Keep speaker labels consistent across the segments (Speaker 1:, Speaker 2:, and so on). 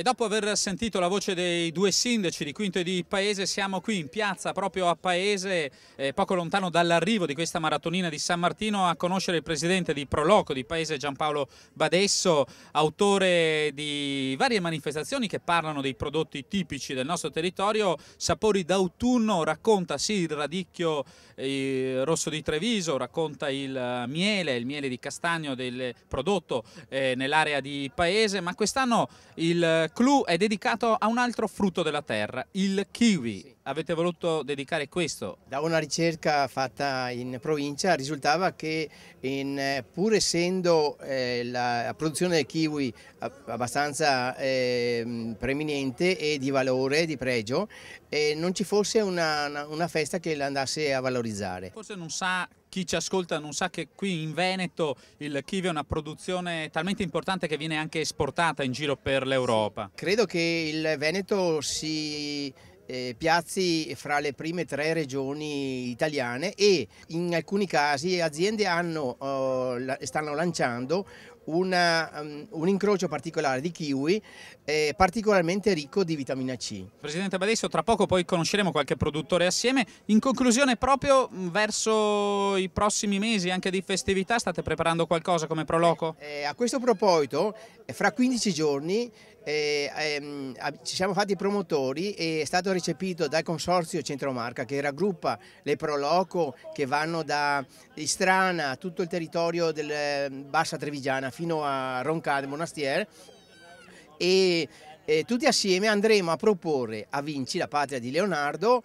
Speaker 1: E dopo aver sentito la voce dei due sindaci di Quinto e di Paese, siamo qui in piazza, proprio a Paese, poco lontano dall'arrivo di questa maratonina di San Martino, a conoscere il presidente di Proloco di Paese, Giampaolo Badesso, autore di varie manifestazioni che parlano dei prodotti tipici del nostro territorio. Sapori d'autunno, racconta sì il radicchio rosso di Treviso, racconta il miele di castagno del prodotto nell'area di Paese, ma quest'anno il clou è dedicato a un altro frutto della terra, il kiwi. Sì. Avete voluto dedicare questo?
Speaker 2: Da una ricerca fatta in provincia risultava che pur essendo la produzione del kiwi abbastanza preeminente e di valore, di pregio, non ci fosse una festa che l'andasse a valorizzare.
Speaker 1: Forse non sa, chi ci ascolta non sa che qui in Veneto il kiwi è una produzione talmente importante che viene anche esportata in giro per l'Europa.
Speaker 2: Credo che il Veneto si piazzi fra le prime 3 regioni italiane e in alcuni casi aziende stanno lanciando un incrocio particolare di kiwi particolarmente ricco di vitamina C.
Speaker 1: Presidente Badesso, tra poco poi conosceremo qualche produttore assieme. In conclusione, proprio verso i prossimi mesi anche di festività, state preparando qualcosa come Proloco?
Speaker 2: A questo proposito, fra 15 giorni ci siamo fatti promotori e è stato recepito dal Consorzio Centromarca, che raggruppa le Proloco che vanno da Istrana a tutto il territorio del Bassa Trevigiana fino a Roncade Monastier, e tutti assieme andremo a proporre a Vinci, la patria di Leonardo,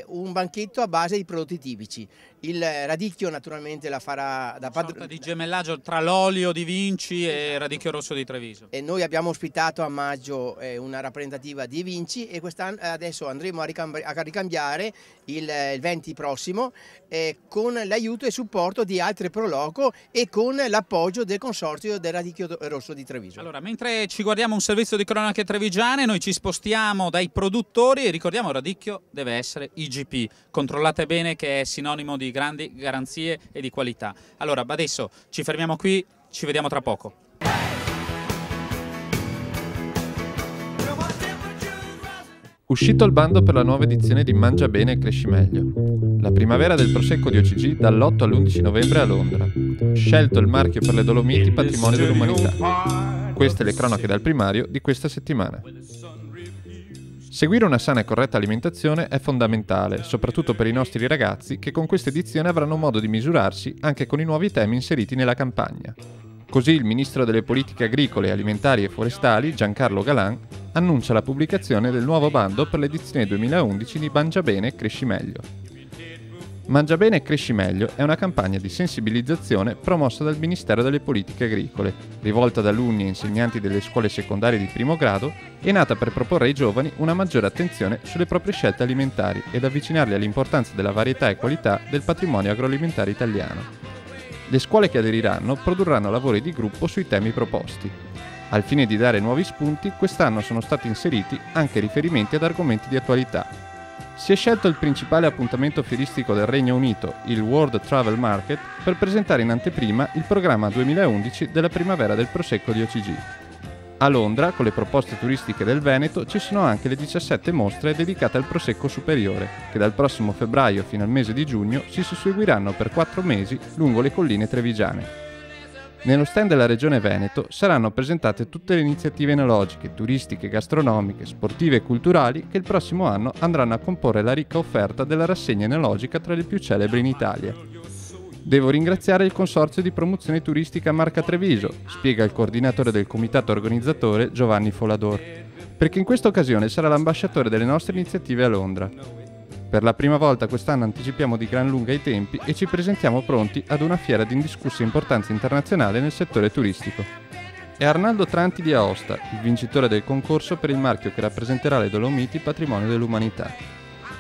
Speaker 2: un banchetto a base di prodotti tipici. Il radicchio naturalmente la farà da padrone.
Speaker 1: Una sorta di gemellaggio tra l'olio di Vinci e il radicchio rosso di Treviso.
Speaker 2: E noi abbiamo ospitato a maggio una rappresentativa di Vinci e adesso andremo a ricambiare il 20 prossimo con l'aiuto e supporto di altre Proloco e con l'appoggio del consorzio del radicchio rosso di Treviso.
Speaker 1: Allora, mentre ci guardiamo un servizio di cronache trevigiane, noi ci spostiamo dai produttori e ricordiamo il radicchio deve essere IGP. Controllate bene che è sinonimo di grandi garanzie e di qualità. Allora, adesso ci fermiamo qui, ci vediamo tra poco.
Speaker 3: Uscito il bando per la nuova edizione di Mangia Bene e Cresci Meglio. La primavera del Prosecco di OCG dall'8 all'11 novembre a Londra. Scelto il marchio per le Dolomiti Patrimonio dell'Umanità. Queste le cronache dal primario di questa settimana. Seguire una sana e corretta alimentazione è fondamentale, soprattutto per i nostri ragazzi che con questa edizione avranno modo di misurarsi anche con i nuovi temi inseriti nella campagna. Così il ministro delle politiche agricole, alimentari e forestali, Giancarlo Galan, annuncia la pubblicazione del nuovo bando per l'edizione 2011 di Mangia Bene e Cresci Meglio. Mangia Bene e Cresci Meglio è una campagna di sensibilizzazione promossa dal Ministero delle Politiche Agricole, rivolta ad alunni e insegnanti delle scuole secondarie di primo grado e nata per proporre ai giovani una maggiore attenzione sulle proprie scelte alimentari ed avvicinarli all'importanza della varietà e qualità del patrimonio agroalimentare italiano. Le scuole che aderiranno produrranno lavori di gruppo sui temi proposti. Al fine di dare nuovi spunti, quest'anno sono stati inseriti anche riferimenti ad argomenti di attualità. Si è scelto il principale appuntamento fieristico del Regno Unito, il World Travel Market, per presentare in anteprima il programma 2011 della primavera del Prosecco di OCG. A Londra, con le proposte turistiche del Veneto, ci sono anche le 17 mostre dedicate al Prosecco superiore, che dal prossimo febbraio fino al mese di giugno si susseguiranno per 4 mesi lungo le colline trevigiane. Nello stand della Regione Veneto saranno presentate tutte le iniziative enologiche, turistiche, gastronomiche, sportive e culturali che il prossimo anno andranno a comporre la ricca offerta della rassegna enologica tra le più celebri in Italia. Devo ringraziare il Consorzio di Promozione Turistica Marca Treviso, spiega il coordinatore del comitato organizzatore Giovanni Folador, perché in questa occasione sarà l'ambasciatore delle nostre iniziative a Londra. Per la prima volta quest'anno anticipiamo di gran lunga i tempi e ci presentiamo pronti ad una fiera di indiscussa importanza internazionale nel settore turistico. È Arnaldo Tranti di Aosta, il vincitore del concorso per il marchio che rappresenterà le Dolomiti Patrimonio dell'Umanità.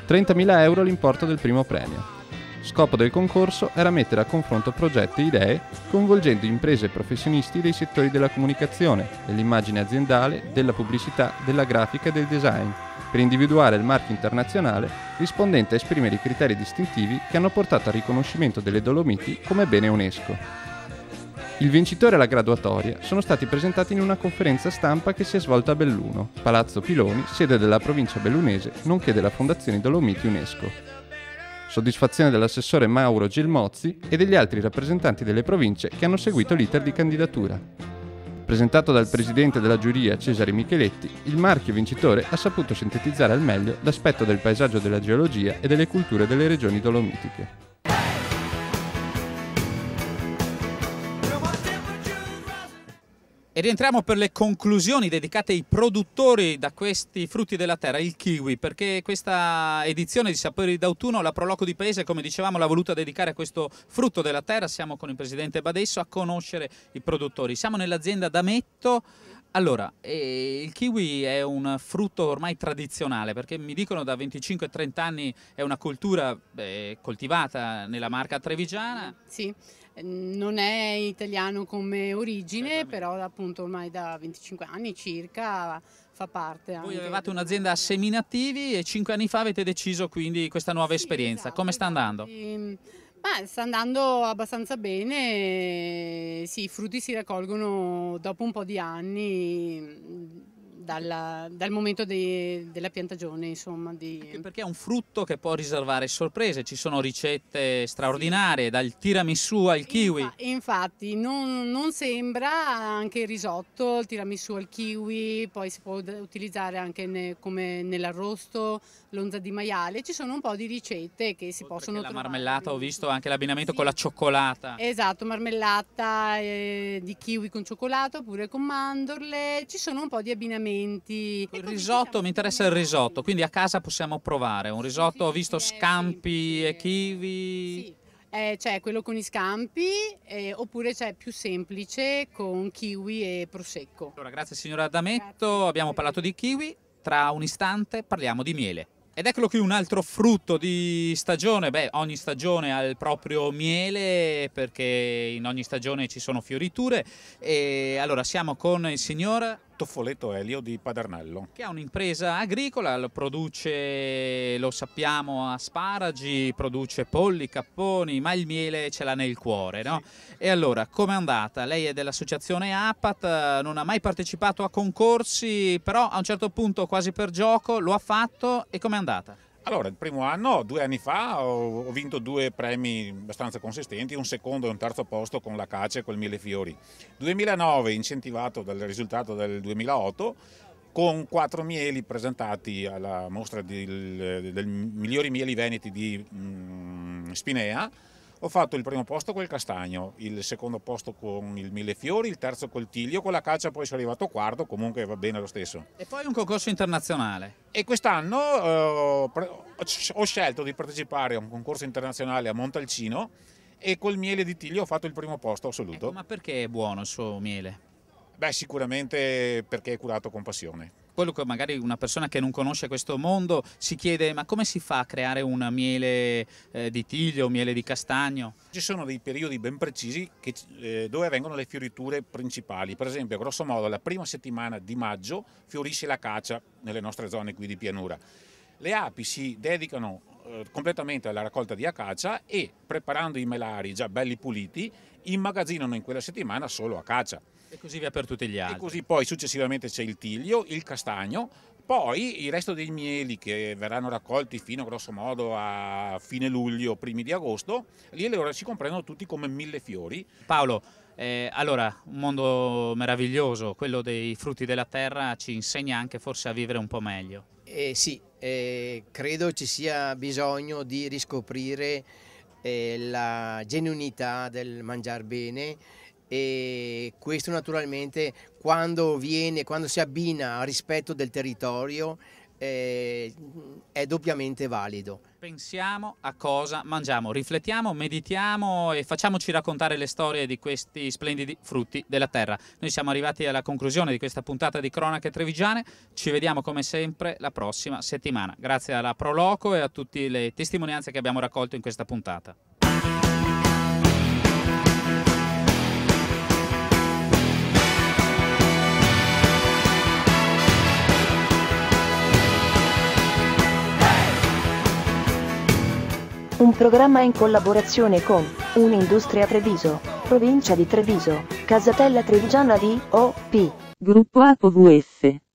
Speaker 3: 30.000 euro l'importo del primo premio. Scopo del concorso era mettere a confronto progetti e idee coinvolgendo imprese e professionisti dei settori della comunicazione, dell'immagine aziendale, della pubblicità, della grafica e del design, per individuare il marchio internazionale rispondente a esprimere i criteri distintivi che hanno portato al riconoscimento delle Dolomiti come bene UNESCO. Il vincitore e la graduatoria sono stati presentati in una conferenza stampa che si è svolta a Belluno, Palazzo Piloni, sede della provincia bellunese, nonché della Fondazione Dolomiti UNESCO. Soddisfazione dell'assessore Mauro Gelmozzi e degli altri rappresentanti delle province che hanno seguito l'iter di candidatura. Presentato dal presidente della giuria Cesare Micheletti, il marchio vincitore ha saputo sintetizzare al meglio l'aspetto del paesaggio della geologia e delle culture delle regioni dolomitiche.
Speaker 1: E rientriamo per le conclusioni dedicate ai produttori da questi frutti della terra, il kiwi, perché questa edizione di Sapori d'autunno, la Proloco di Paese, come dicevamo, l'ha voluta dedicare a questo frutto della terra. Siamo con il presidente Badesso a conoscere i produttori. Siamo nell'azienda d'Ametto. Allora, il kiwi è un frutto ormai tradizionale, perché mi dicono da 25-30 anni è una cultura coltivata nella Marca trevigiana.
Speaker 4: Sì. Non è italiano come origine, però appunto ormai da 25 anni circa fa parte.
Speaker 1: Voi avevate un'azienda a seminativi e 5 anni fa avete deciso quindi questa nuova esperienza.
Speaker 4: Esatto,
Speaker 1: come sta andando?
Speaker 4: Sta andando abbastanza bene, sì, i frutti si raccolgono dopo un po' di anni dal momento della piantagione, insomma.
Speaker 1: Anche perché è un frutto che può riservare sorprese, ci sono ricette straordinarie, dal tiramisù al kiwi.
Speaker 4: Infatti non sembra, anche il risotto, il tiramisù al kiwi, poi si può utilizzare anche come nell'arrosto, l'onza di maiale, ci sono un po' di ricette che si possono trovare.
Speaker 1: La marmellata, ho visto anche l'abbinamento con la cioccolata.
Speaker 4: Esatto, marmellata di kiwi con cioccolato oppure con mandorle, ci sono un po' di abbinamenti. Il
Speaker 1: risotto, mi interessa il risotto, quindi a casa possiamo provare un risotto, ho visto scampi e kiwi.
Speaker 4: Sì. C'è quello con i scampi oppure c'è più semplice con kiwi e prosecco.
Speaker 1: Allora, grazie signora D'Ametto, abbiamo parlato di kiwi, tra un istante parliamo di miele. Ed eccolo qui un altro frutto di stagione. Ogni stagione ha il proprio miele, perché in ogni stagione ci sono fioriture. E allora siamo con il signor
Speaker 5: Toffoletto Elio di Padernello,
Speaker 1: che ha un'impresa agricola, produce, lo sappiamo, asparagi, produce polli, capponi, ma il miele ce l'ha nel cuore, no? Sì. E allora, com'è andata? Lei è dell'associazione APAT, non ha mai partecipato a concorsi, però a un certo punto, quasi per gioco, lo ha fatto. E com'è andata?
Speaker 5: Allora, il primo anno, 2 anni fa, ho vinto 2 premi abbastanza consistenti, un secondo e un terzo posto con l'acacia e col millefiori. 2009 incentivato dal risultato del 2008, con 4 mieli presentati alla mostra del migliori mieli veneti di Spinea. Ho fatto il primo posto col castagno, il secondo posto con il millefiori, il terzo col tiglio, con l'acacia poi sono arrivato quarto, comunque va bene lo stesso.
Speaker 1: E poi un concorso internazionale.
Speaker 5: E quest'anno ho scelto di partecipare a un concorso internazionale a Montalcino e col miele di tiglio ho fatto il primo posto assoluto.
Speaker 1: Ecco, ma perché è buono il suo miele?
Speaker 5: Sicuramente perché è curato con passione.
Speaker 1: Quello che magari una persona che non conosce questo mondo si chiede: ma come si fa a creare un miele di tiglio, miele di castagno?
Speaker 5: Ci sono dei periodi ben precisi dove vengono le fioriture principali. Per esempio, grosso modo, la prima settimana di maggio fiorisce l'acacia nelle nostre zone qui di pianura. Le api si dedicano completamente alla raccolta di acacia e, preparando i melari già belli puliti, immagazzinano in quella settimana solo acacia.
Speaker 1: E così via per tutti gli altri.
Speaker 5: E così poi successivamente c'è il tiglio, il castagno, poi il resto dei mieli che verranno raccolti fino grosso modo a fine luglio, primi di agosto, lì allora si comprendono tutti come millefiori.
Speaker 1: Paolo, allora, un mondo meraviglioso, quello dei frutti della terra, ci insegna anche forse a vivere un po' meglio.
Speaker 2: Sì, credo ci sia bisogno di riscoprire la genuinità del mangiar bene, e questo naturalmente quando si abbina al rispetto del territorio è doppiamente valido.
Speaker 1: Pensiamo a cosa mangiamo, riflettiamo, meditiamo e facciamoci raccontare le storie di questi splendidi frutti della terra. Noi siamo arrivati alla conclusione di questa puntata di Cronache Trevigiane, ci vediamo come sempre la prossima settimana. Grazie alla Proloco e a tutte le testimonianze che abbiamo raccolto in questa puntata.
Speaker 6: Un programma in collaborazione con Un'Industria Treviso. provincia di Treviso, Casatella Trevigiana di O.P.
Speaker 7: Gruppo APOVF.